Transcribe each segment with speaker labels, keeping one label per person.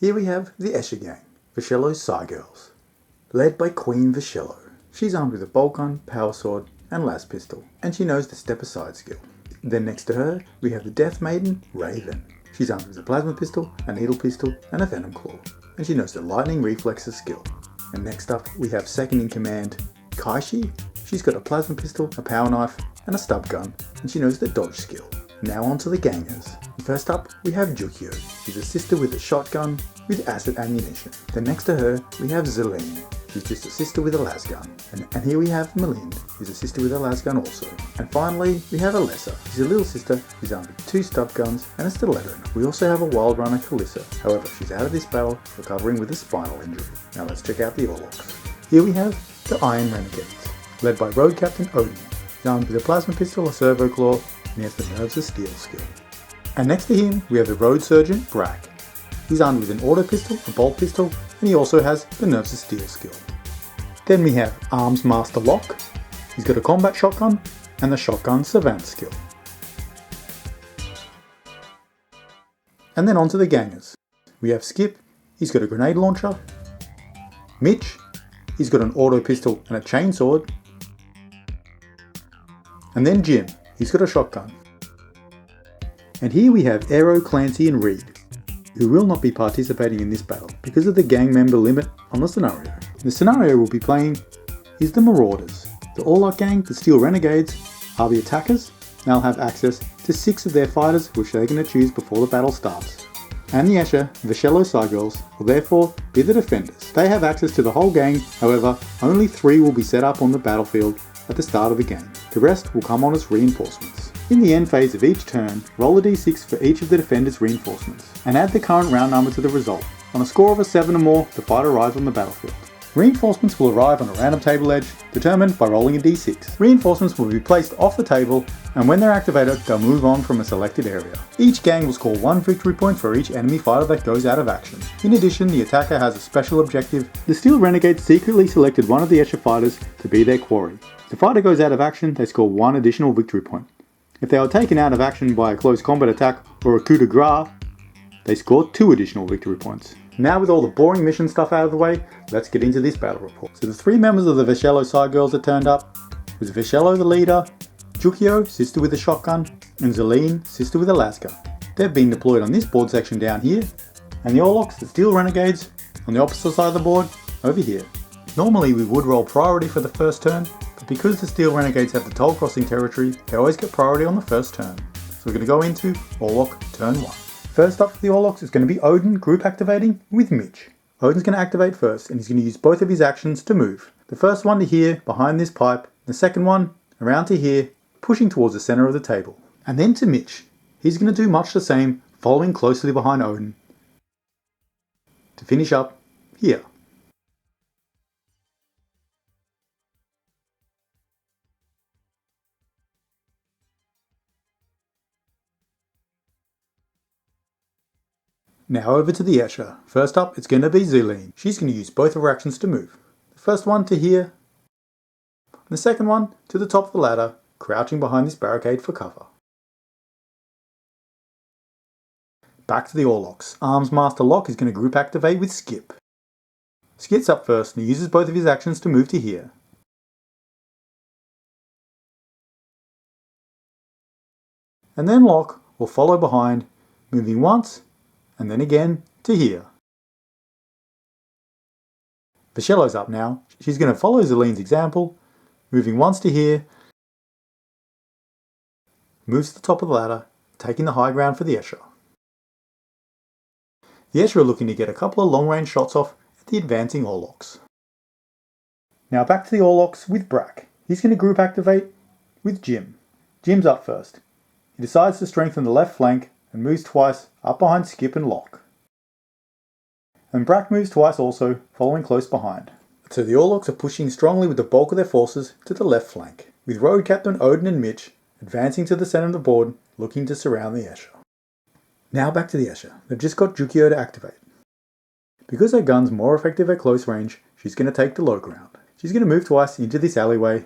Speaker 1: Here we have the Escher gang, Vishello's Girlz, led by Queen Vishello. She's armed with a bolt gun, power sword, and las pistol, and she knows the step aside skill. Then next to her, we have the Death Maiden, Raven. She's armed with a plasma pistol, a needle pistol, and a venom claw, and she knows the lightning reflexes skill. And next up, we have second in command, Kaishi. She's got a plasma pistol, a power knife, and a stub gun, and she knows the dodge skill. Now on to the gangers. First up, we have Jukio. She's a sister with a shotgun with acid ammunition. Then next to her, we have Zelene. She's just a sister with a las gun. And here we have Melind, who's a sister with a las gun also. And finally, we have Alessa. She's a little sister who's armed with 2 stub guns and a stiletto. We also have a wild runner, Kalissa. However, she's out of this battle, recovering with a spinal injury. Now let's check out the Orlocks. Here we have the Iron Renegades, led by Road Captain Odin. He's armed with a plasma pistol, a servo claw, and he has the Nerves of Steel skill. And next to him, we have the Road Surgeon, Brack. He's armed with an auto pistol, a bolt pistol, and he also has the Nerves of Steel skill. Then we have Arms Master Lock. He's got a combat shotgun and the shotgun savant skill. And then on to the gangers. We have Skip. He's got a grenade launcher. Mitch. He's got an auto pistol and a chainsword. And then Jim. He's got a shotgun. And here we have Aero, Clancy and Reed, who will not be participating in this battle because of the gang member limit on the scenario. The scenario we'll be playing is the Marauders. The Orlock gang, the Steel Renegades, are the attackers. They'll have access to 6 of their fighters, which they're going to choose before the battle starts. And the Escher, Vishello Girlz, will therefore be the defenders. They have access to the whole gang, however, only 3 will be set up on the battlefield at the start of the game. The rest will come on as reinforcements. In the end phase of each turn, roll a d6 for each of the defender's reinforcements, and add the current round number to the result. On a score of a 7 or more, the fighter arrives on the battlefield. Reinforcements will arrive on a random table edge, determined by rolling a d6. Reinforcements will be placed off the table, and when they're activated, they'll move on from a selected area. Each gang will score 1 victory point for each enemy fighter that goes out of action. In addition, the attacker has a special objective. The Steel Renegades secretly selected one of the Escher fighters to be their quarry. If the fighter goes out of action, they score 1 additional victory point. If they are taken out of action by a close combat attack or a coup de grace, they score 2 additional victory points. Now with all the boring mission stuff out of the way, let's get into this battle report. So the 3 members of the Vishello Girlz that turned up was Vishello the leader, Jukio, sister with a shotgun, and Zelene, sister with a las gun. They've been deployed on this board section down here, and the Orlocks, the Steel Renegades, on the opposite side of the board, over here. Normally we would roll priority for the first turn, but because the Steel Renegades have the toll crossing territory, they always get priority on the first turn. So we're going to go into Orlock turn 1. First up for the Orlocks is going to be Odin group activating with Mitch. Odin's going to activate first, and he's going to use both of his actions to move. The first one to here, behind this pipe, the second one around to here, pushing towards the center of the table. And then to Mitch. He's going to do much the same, following closely behind Odin, to finish up here. Now over to the Escher. First up, it's going to be Zelene. She's going to use both of her actions to move. The first one to here, and the second one to the top of the ladder, crouching behind this barricade for cover. Back to the Orlocks. Arms Master Lock is going to group activate with Skip. Skip's up first and he uses both of his actions to move to here. And then Lock will follow behind, moving once, and then again to here. Vishello's up now. She's going to follow Zelene's example, moving once to here, moves to the top of the ladder, taking the high ground for the Escher. The Escher are looking to get a couple of long-range shots off at the advancing Orlocks. Now back to the Orlocks with Brack. He's going to group activate with Jim. Jim's up first. He decides to strengthen the left flank and moves twice up behind Skip and Lock. And Brack moves twice also, following close behind. So the Orlocks are pushing strongly with the bulk of their forces to the left flank, with Road Captain Odin and Mitch advancing to the centre of the board, looking to surround the Escher. Now back to the Escher. They've just got Jukio to activate. Because her gun's more effective at close range, she's going to take the low ground. She's going to move twice into this alleyway,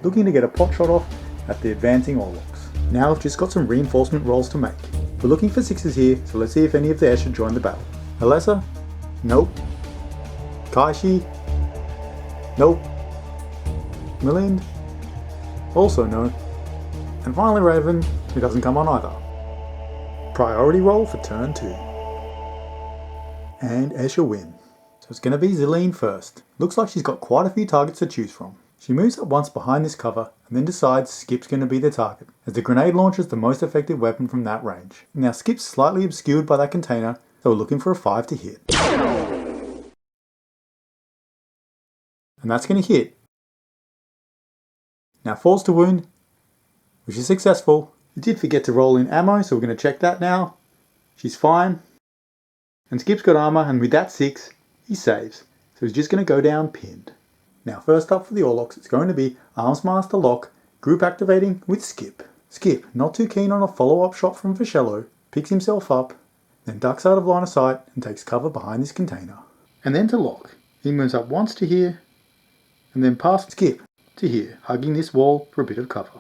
Speaker 1: looking to get a pot shot off at the advancing Orlocks. Now I've just got some reinforcement rolls to make. We're looking for 6s here, so let's see if any of the Escher join the battle. Alessa? Nope. Kaishi? Nope. Melind? Also no. And finally Raven, who doesn't come on either. Priority roll for turn 2. And Escher win. So it's going to be Zelene first. Looks like she's got quite a few targets to choose from. She moves up once behind this cover and then decides Skip's going to be the target, as the grenade launcher is the most effective weapon from that range. Now Skip's slightly obscured by that container, so we're looking for a 5 to hit. And that's going to hit. Now falls to wound, which is successful. We did forget to roll in ammo, so we're going to check that now. She's fine. And Skip's got armor, and with that 6, he saves. So he's just going to go down pinned. Now first up for the Orlocks, it's going to be Armsmaster Lock, group activating with Skip. Skip, not too keen on a follow-up shot from Vishello, picks himself up, then ducks out of line of sight and takes cover behind this container. And then to Lock. He moves up once to here, and then past Skip to here, hugging this wall for a bit of cover.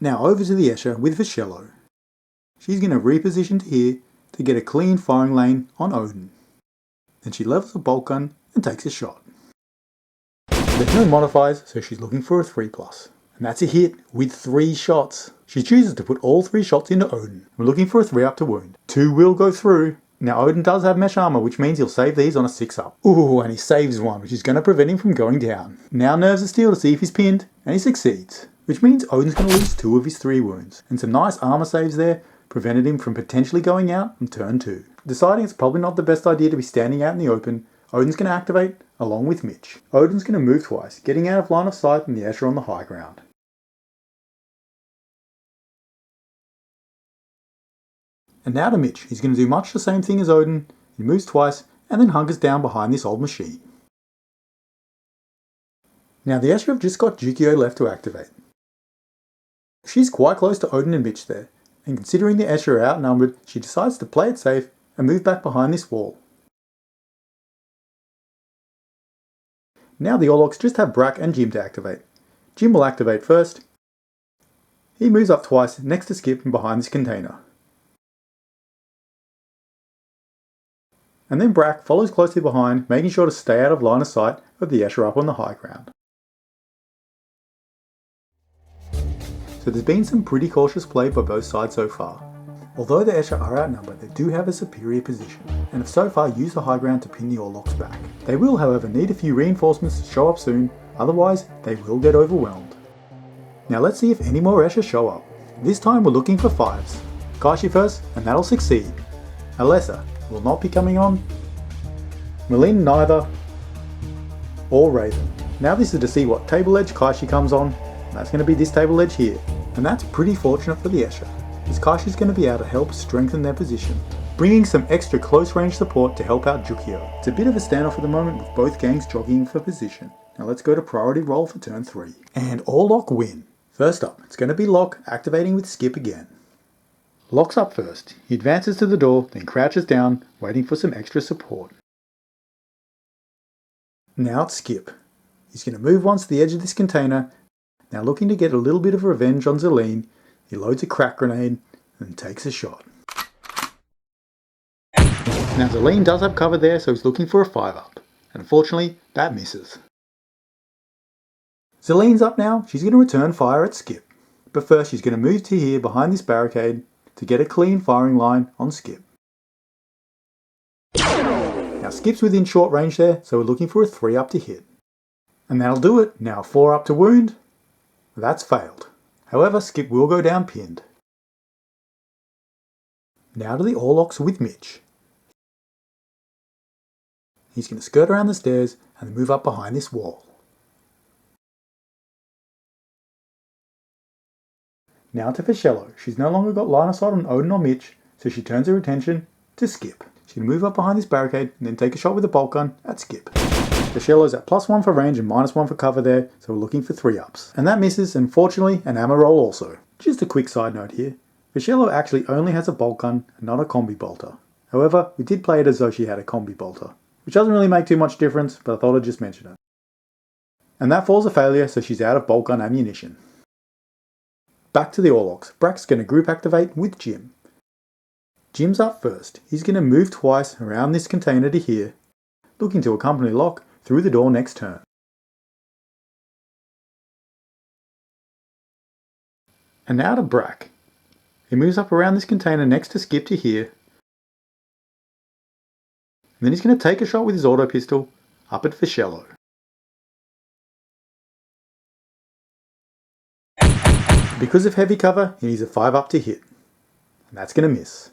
Speaker 1: Now over to the Escher with Vishello. She's going to reposition to here to get a clean firing lane on Odin. Then she levels a bolt gun and takes a shot. There's no modifiers, so she's looking for a 3+. And that's a hit with 3 shots. She chooses to put all 3 shots into Odin. We're looking for a 3 up to wound. 2 will go through. Now Odin does have mesh armor, which means he'll save these on a 6 up. Ooh, and he saves one, which is going to prevent him from going down. Now nerves of steel to see if he's pinned, and he succeeds. Which means Odin's going to lose 2 of his 3 wounds. And some nice armor saves there prevented him from potentially going out on turn 2. Deciding it's probably not the best idea to be standing out in the open, Odin's going to activate along with Mitch. Odin's going to move twice, getting out of line of sight and the Escher on the high ground. And now to Mitch. He's going to do much the same thing as Odin. He moves twice and then hunkers down behind this old machine. Now the Escher have just got Jukio left to activate. She's quite close to Odin and Mitch there, and considering the Escher are outnumbered, she decides to play it safe and move back behind this wall. Now the Orlocks just have Brack and Jim to activate. Jim will activate first. He moves up twice next to Skip and behind this container. And then Brack follows closely behind, making sure to stay out of line of sight of the Escher up on the high ground. So there's been some pretty cautious play by both sides so far. Although the Escher are outnumbered, they do have a superior position, and have so far used the high ground to pin the Orlocks back. They will, however, need a few reinforcements to show up soon, otherwise they will get overwhelmed. Now let's see if any more Escher show up. This time we're looking for 5s. Kaishi first, and that'll succeed. Alessa will not be coming on. Melind neither. Or Raven. Now this is to see what table edge Kaishi comes on. That's going to be this table edge here. And that's pretty fortunate for the Escher, as Kaishi's going to be able to help strengthen their position, bringing some extra close range support to help out Jukio. It's a bit of a standoff at the moment with both gangs jockeying for position. Now let's go to priority roll for turn 3. And Orlock win. First up, it's going to be Lock activating with Skip again. Lock's up first. He advances to the door, then crouches down, waiting for some extra support. Now it's Skip. He's going to move once to the edge of this container. Now looking to get a little bit of revenge on Zelene, he loads a crack grenade and takes a shot. Now Zelene does have cover there, so he's looking for a 5 up. And unfortunately, that misses. Zelene's up now. She's going to return fire at Skip. But first she's going to move to here behind this barricade to get a clean firing line on Skip. Now Skip's within short range there, so we're looking for a 3 up to hit. And that'll do it. Now 4 up to wound. That's failed. However, Skip will go down pinned. Now to the Orlocks with Mitch. He's going to skirt around the stairs and move up behind this wall. Now to Vishello. She's no longer got line of sight on Odin or Mitch, so she turns her attention to Skip. She's going to move up behind this barricade and then take a shot with a bolt gun at Skip. Vishello's at +1 for range and -1 for cover there, so we're looking for 3 ups. And that misses, and fortunately an ammo roll also. Just a quick side note here. Vishello actually only has a bolt gun and not a combi bolter. However, we did play it as though she had a combi bolter, which doesn't really make too much difference, but I thought I'd just mention it. And that falls a failure, so she's out of bolt gun ammunition. Back to the Orlocks. Brack's going to group activate with Jim. Jim's up first. He's going to move twice around this container to here, looking to accompany Lock through the door next turn. And now to Brack. He moves up around this container next to Skip to here. And then he's going to take a shot with his auto pistol up at Vishello. Because of heavy cover, he needs a 5-up to hit. And that's going to miss.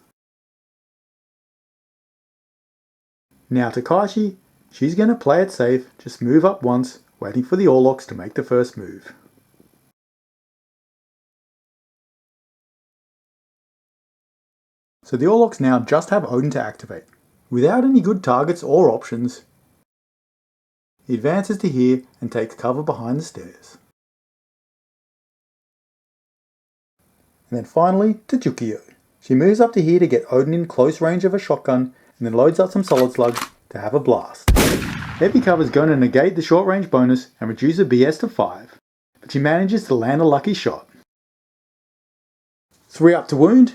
Speaker 1: Now to Kaishi, she's going to play it safe, just move up once, waiting for the Orlocks to make the first move. So the Orlocks now just have Odin to activate. Without any good targets or options, he advances to here and takes cover behind the stairs. And then finally to Jukio. She moves up to here to get Odin in close range of a shotgun and then loads up some solid slugs to have a blast. Heavy cover is going to negate the short range bonus and reduce the BS to 5, but she manages to land a lucky shot. 3 up to wound,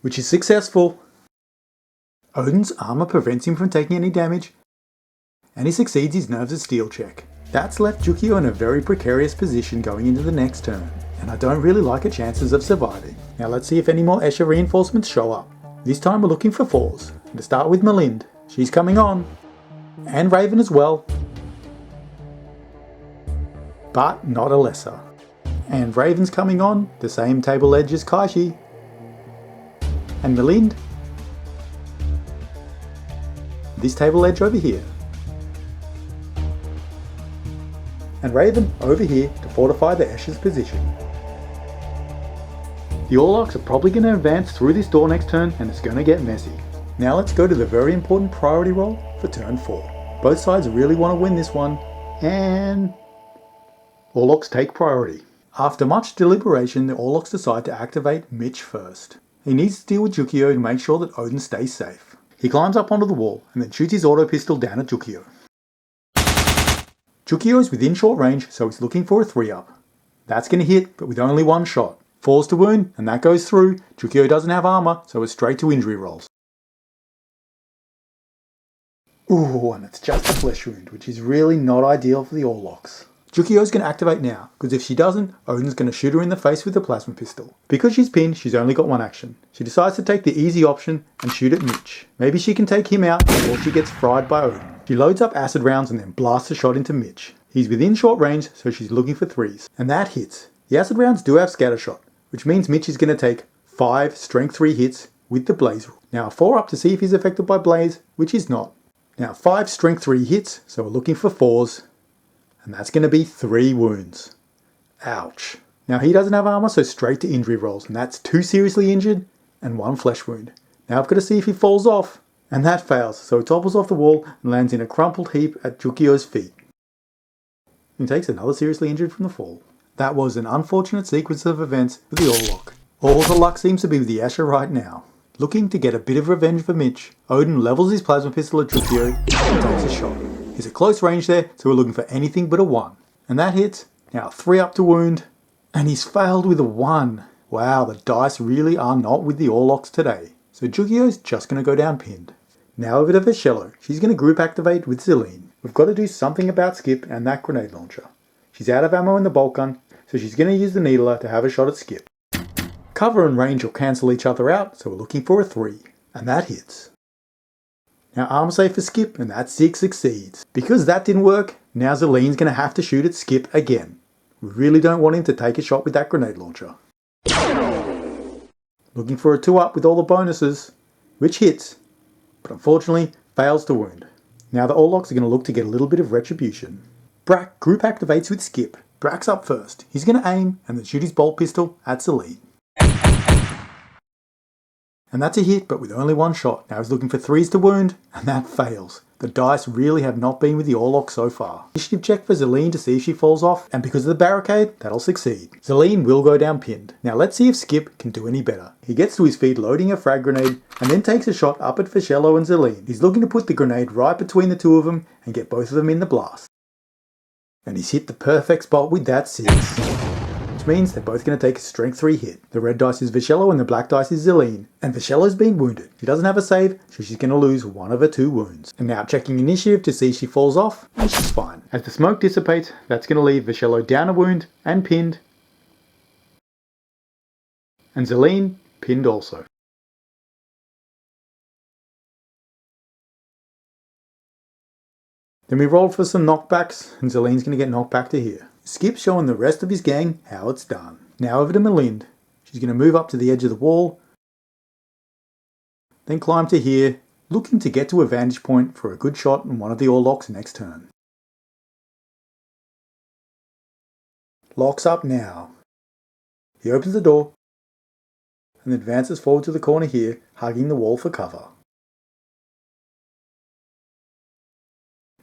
Speaker 1: which is successful. Odin's armor prevents him from taking any damage, and he succeeds his nerves of steel check. That's left Jukio in a very precarious position going into the next turn, and I don't really like her chances of surviving. Now let's see if any more Escher reinforcements show up. This time we're looking for 4s. To start with Malind, she's coming on, and Raven as well, but not a lesser. And Raven's coming on, the same table edge as Kaishi, and Malind, this table edge over here. And Raven over here to fortify the Escher's position. The Orlocks are probably going to advance through this door next turn and it's going to get messy. Now let's go to the very important priority roll for turn 4. Both sides really want to win this one, and Orlocks take priority. After much deliberation, the Orlocks decide to activate Mitch first. He needs to deal with Jukio to make sure that Odin stays safe. He climbs up onto the wall and then shoots his auto pistol down at Jukio. Jukio is within short range, so he's looking for a 3-up. That's going to hit, but with only 1 shot. Falls to wound, and that goes through. Jukio doesn't have armor, so it's straight to injury rolls. Ooh, and it's just a flesh wound, which is really not ideal for the Orlocks. Jukio's going to activate now, because if she doesn't, Odin's going to shoot her in the face with a plasma pistol. Because she's pinned, she's only got 1 action. She decides to take the easy option and shoot at Mitch. Maybe she can take him out before she gets fried by Odin. She loads up acid rounds and then blasts a shot into Mitch. He's within short range, so she's looking for 3s. And that hits. The acid rounds do have scattershot, which means Mitch is going to take 5 strength 3 hits with the blaze. Now a 4-up to see if he's affected by blaze, which he's not. Now 5 strength 3 hits, so we're looking for 4s. And that's going to be 3 wounds. Ouch. Now he doesn't have armor, so straight to injury rolls, and that's 2 seriously injured and 1 flesh wound. Now I've got to see if he falls off, and that fails, so he topples off the wall and lands in a crumpled heap at Jukio's feet. He takes another seriously injured from the fall. That was an unfortunate sequence of events for the Orlock. All the luck seems to be with the Escher right now. Looking to get a bit of revenge for Mitch, Odin levels his plasma pistol at Jukio and takes a shot. He's at close range there, so we're looking for anything but a 1. And that hits. Now 3 up to wound. And he's failed with a 1. Wow, the dice really are not with the Orlocks today. So Jukio's just going to go down pinned. Now over to Vishello. She's going to group activate with Celine. We've got to do something about Skip and that grenade launcher. She's out of ammo in the bolt gun, so she's going to use the needler to have a shot at Skip. Cover and range will cancel each other out, so we're looking for a 3. And that hits. Now armor save for Skip, and that 6 succeeds. Because that didn't work, now Zelene's going to have to shoot at Skip again. We really don't want him to take a shot with that grenade launcher. Looking for a 2-up with all the bonuses, which hits, but unfortunately fails to wound. Now the Orlocks are going to look to get a little bit of retribution. Brack group activates with Skip. Brack's up first. He's going to aim and then shoot his bolt pistol at Zelene. And that's a hit, but with only 1 shot. Now he's looking for 3s to wound, and that fails. The dice really have not been with the Orlock so far. Initiative check for Zelene to see if she falls off, and because of the barricade, that'll succeed. Zelene will go down pinned. Now let's see if Skip can do any better. He gets to his feet loading a frag grenade, and then takes a shot up at Vishello and Zelene. He's looking to put the grenade right between the 2 of them, and get both of them in the blast. And he's hit the perfect spot with that 6. Which means they're both going to take a strength 3 hit. The red dice is Vishello and the black dice is Zelene. And Vishello's been wounded. She doesn't have a save, so she's going to lose one of her 2 wounds. And now checking initiative to see if she falls off, and she's fine. As the smoke dissipates, that's going to leave Vishello down a wound and pinned. And Zelene pinned also. Then we rolled for some knockbacks, and Zelene's going to get knocked back to here. Skip showing the rest of his gang how it's done. Now over to Melind. She's going to move up to the edge of the wall, then climb to here, looking to get to a vantage point for a good shot on one of the Orlocks next turn. Locks up now. He opens the door, and advances forward to the corner here, hugging the wall for cover.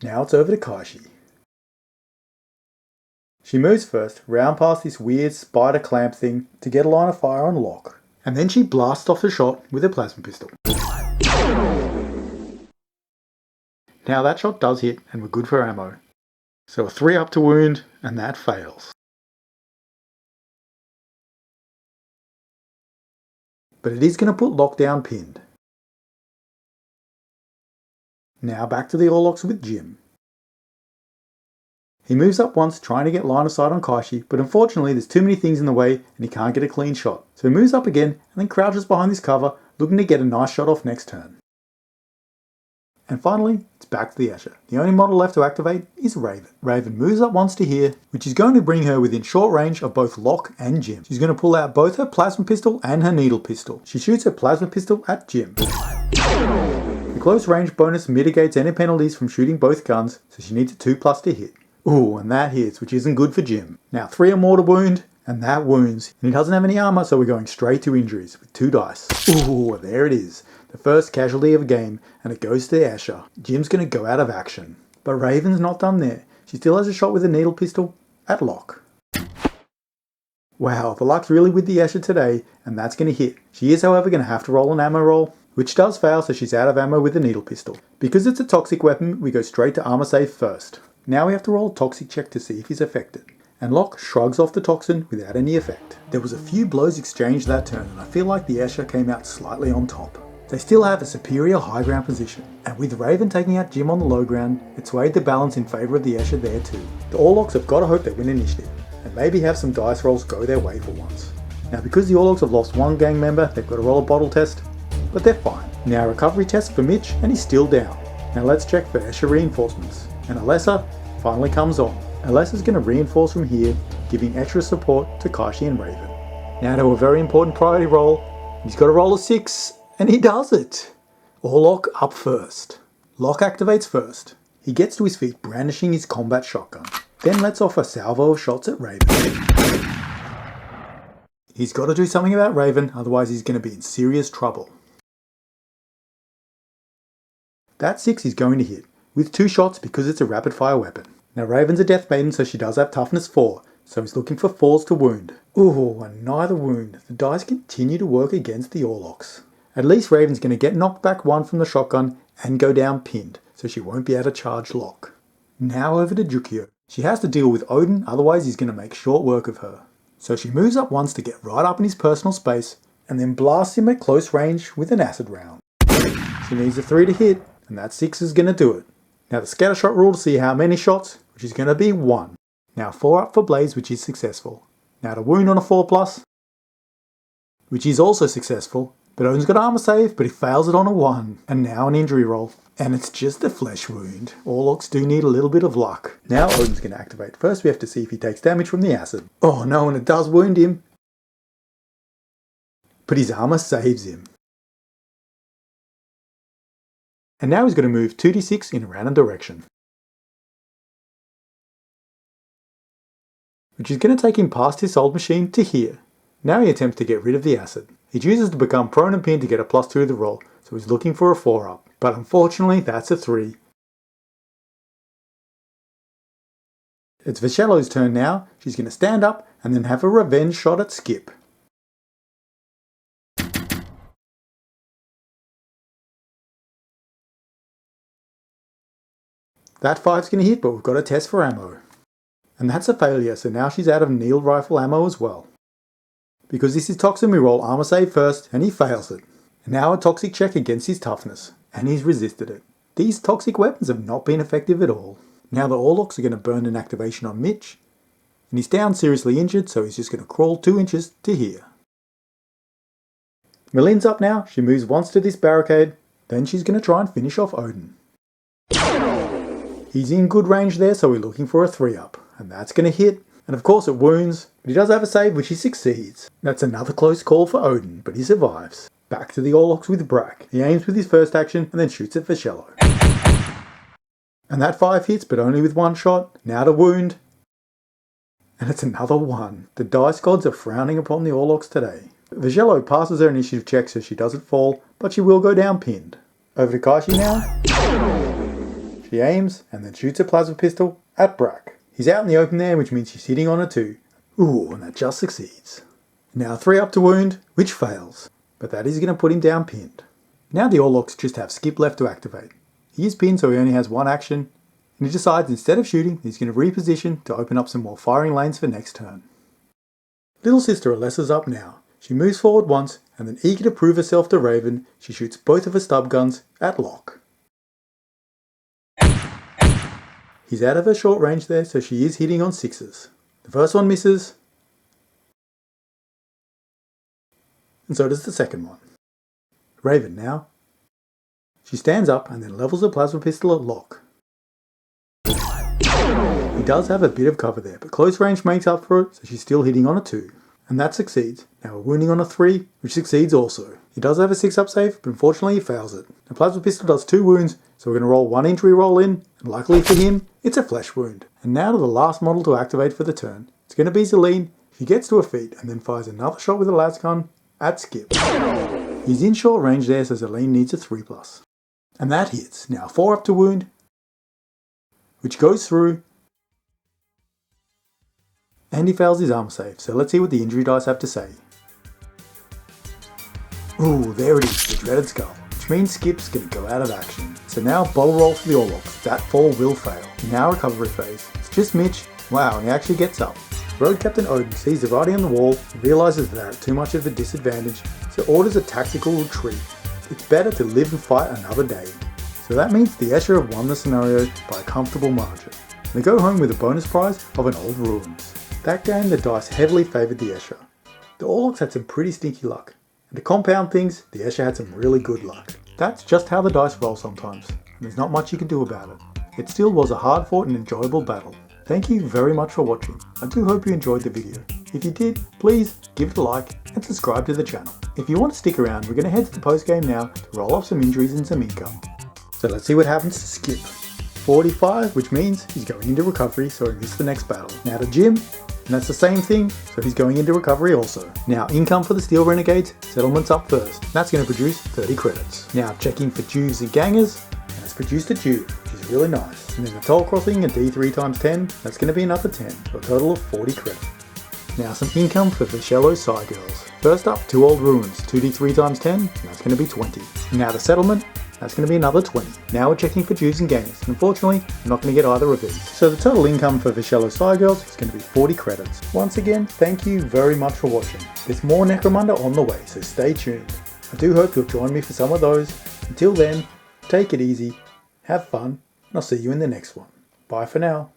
Speaker 1: Now it's over to Kaishi. She moves first, round past this weird spider clamp thing to get a line of fire on Lock. And then she blasts off the shot with a plasma pistol. Now that shot does hit, and we're good for ammo. So a 3 up to wound, and that fails. But it is going to put Lock down pinned. Now back to the Orlocks with Jim. He moves up once, trying to get line of sight on Kaishi, but unfortunately there's too many things in the way and he can't get a clean shot. So he moves up again and then crouches behind this cover, looking to get a nice shot off next turn. And finally, it's back to the Escher. The only model left to activate is Raven. Raven moves up once to here, which is going to bring her within short range of both Lock and Jim. She's going to pull out both her plasma pistol and her needle pistol. She shoots her plasma pistol at Jim. The close range bonus mitigates any penalties from shooting both guns, so she needs a 2+ to hit. Ooh, and that hits, which isn't good for Jim. Now 3 or more to wound, and that wounds. And he doesn't have any armor, so we're going straight to injuries with 2 dice. Ooh, there it is. The first casualty of a game, and it goes to Escher. Jim's going to go out of action. But Raven's not done there. She still has a shot with a needle pistol at Lock. Wow, the luck's really with the Escher today, and that's going to hit. She is, however, going to have to roll an ammo roll, which does fail, so she's out of ammo with the needle pistol. Because it's a toxic weapon, we go straight to armor save first. Now we have to roll a toxic check to see if he's affected. And Lock shrugs off the toxin without any effect. There was a few blows exchanged that turn, and I feel like the Escher came out slightly on top. They still have a superior high ground position, and with Raven taking out Jim on the low ground, it swayed the balance in favour of the Escher there too. The Orlocks have got to hope they win initiative, and maybe have some dice rolls go their way for once. Now because the Orlocks have lost one gang member, they've got to roll a bottle test, but they're fine. Now recovery test for Mitch, and he's still down. Now let's check for Escher reinforcements. And Alessa finally comes on. Alessa's going to reinforce from here, giving extra support to Kaishi and Raven. Now to a very important priority roll. He's got to roll a 6, and he does it! Orlock up first. Lock activates first. He gets to his feet brandishing his combat shotgun, then lets off a salvo of shots at Raven. He's got to do something about Raven, otherwise he's going to be in serious trouble. That 6 is going to hit, with 2 shots because it's a rapid fire weapon. Now Raven's a death maiden, so she does have toughness 4, so he's looking for 4s to wound. Ooh, and neither wound. The dice continue to work against the Orlocks. At least Raven's going to get knocked back 1 from the shotgun and go down pinned, so she won't be able to charge Lock. Now over to Jukio. She has to deal with Odin, otherwise he's going to make short work of her. So she moves up once to get right up in his personal space, and then blasts him at close range with an acid round. She needs a 3 to hit, and that 6 is going to do it. Now the scattershot rule to see how many shots, which is going to be 1. Now 4 up for Blaze, which is successful. Now to wound on a 4+, which is also successful, but Odin's got armor save, but he fails it on a 1. And now an injury roll. And it's just a flesh wound. Orlocks do need a little bit of luck. Now Odin's going to activate. First we have to see if he takes damage from the acid. Oh no, and it does wound him. But his armor saves him. And now he's going to move 2d6 in a random direction, which is going to take him past his old machine to here. Now he attempts to get rid of the acid. He chooses to become prone and pinned to get a +2 to the roll, so he's looking for a 4 up. But unfortunately that's a 3. It's Vishello's turn now. She's going to stand up and then have a revenge shot at Skip. That 5's going to hit, but we've got a test for ammo. And that's a failure, so now she's out of needle rifle ammo as well. Because this is Toxin, we roll armor save first, and he fails it. And now a toxic check against his toughness, and he's resisted it. These toxic weapons have not been effective at all. Now the Orlocks are going to burn an activation on Mitch, and he's down seriously injured, so he's just going to crawl 2 inches to here. Maline's up now, she moves once to this barricade, then she's going to try and finish off Odin. He's in good range there, so we're looking for a 3-up, and that's going to hit, and of course it wounds, but he does have a save which he succeeds. That's another close call for Odin, but he survives. Back to the Orlocks with Brack. He aims with his first action and then shoots at Vishello. And that 5 hits, but only with 1 shot. Now to wound. And it's another 1. The dice gods are frowning upon the Orlocks today. Vishello passes her initiative check so she doesn't fall, but she will go down pinned. Over to Kaishi now. She aims and then shoots a plasma pistol at Brack. He's out in the open there, which means she's hitting on a 2. Ooh, and that just succeeds. Now 3 up to wound, which fails. But that is going to put him down pinned. Now the Orlocks just have Skip left to activate. He is pinned, so he only has 1 action, and he decides instead of shooting, he's going to reposition to open up some more firing lanes for next turn. Little sister Alessa's up now. She moves forward once, and then eager to prove herself to Raven, she shoots both of her stub guns at Locke. He's out of her short range there, so she is hitting on 6s. The first one misses, and so does the second one. Raven now. She stands up and then levels a plasma pistol at Locke. He does have a bit of cover there, but close range makes up for it, so she's still hitting on a 2. And that succeeds. Now we're wounding on a 3, which succeeds also. He does have a 6-up save, but unfortunately he fails it. The plasma pistol does 2 wounds, so we're going to roll 1 injury roll in, and luckily for him, it's a flesh wound. And now to the last model to activate for the turn. It's going to be Zelene. He gets to her feet and then fires another shot with a las gun at Skip. He's in short range there, so Zelene needs a 3+. And that hits. Now 4 up to wound, which goes through, and he fails his armor save, so let's see what the injury dice have to say. Ooh, there it is, the dreaded skull, which means Skip's going to go out of action. So now bottle roll for the Orlocks. That fall will fail. Now recovery phase. It's just Mitch. Wow, and he actually gets up. Road Captain Odin sees the writing on the wall and realises they're at too much of a disadvantage, so orders a tactical retreat. It's better to live and fight another day. So that means the Escher have won the scenario by a comfortable margin. They go home with a bonus prize of an old ruins. That game the dice heavily favoured the Escher. The Orlocks had some pretty stinky luck, and to compound things, the Escher had some really good luck. That's just how the dice roll sometimes, and there's not much you can do about it. It still was a hard fought and enjoyable battle. Thank you very much for watching. I do hope you enjoyed the video. If you did, please give it a like and subscribe to the channel. If you want to stick around, we're going to head to the post game now to roll off some injuries and some income. So let's see what happens to Skip. 45, which means he's going into recovery, so he missed the next battle. Now to Jim, and that's the same thing, so he's going into recovery also. Now income for the Steel Renegades, settlements up first. That's going to produce 30 credits. Now checking for Jews and gangers, and it's produced a Jew, which is really nice. And then the toll crossing a D3 times 10, that's going to be another 10, for a total of 40 credits. Now some income for Vishello Side Girls. First up, 2 old ruins, 2D3 times 10, and that's going to be 20. Now the settlement, that's going to be another 20. Now we're checking for Jews and gangers. Unfortunately, I'm not going to get either of these. So the total income for Vishello Side Girls is going to be 40 credits. Once again, thank you very much for watching. There's more Necromunda on the way, so stay tuned. I do hope you'll join me for some of those. Until then, take it easy, have fun, and I'll see you in the next one. Bye for now.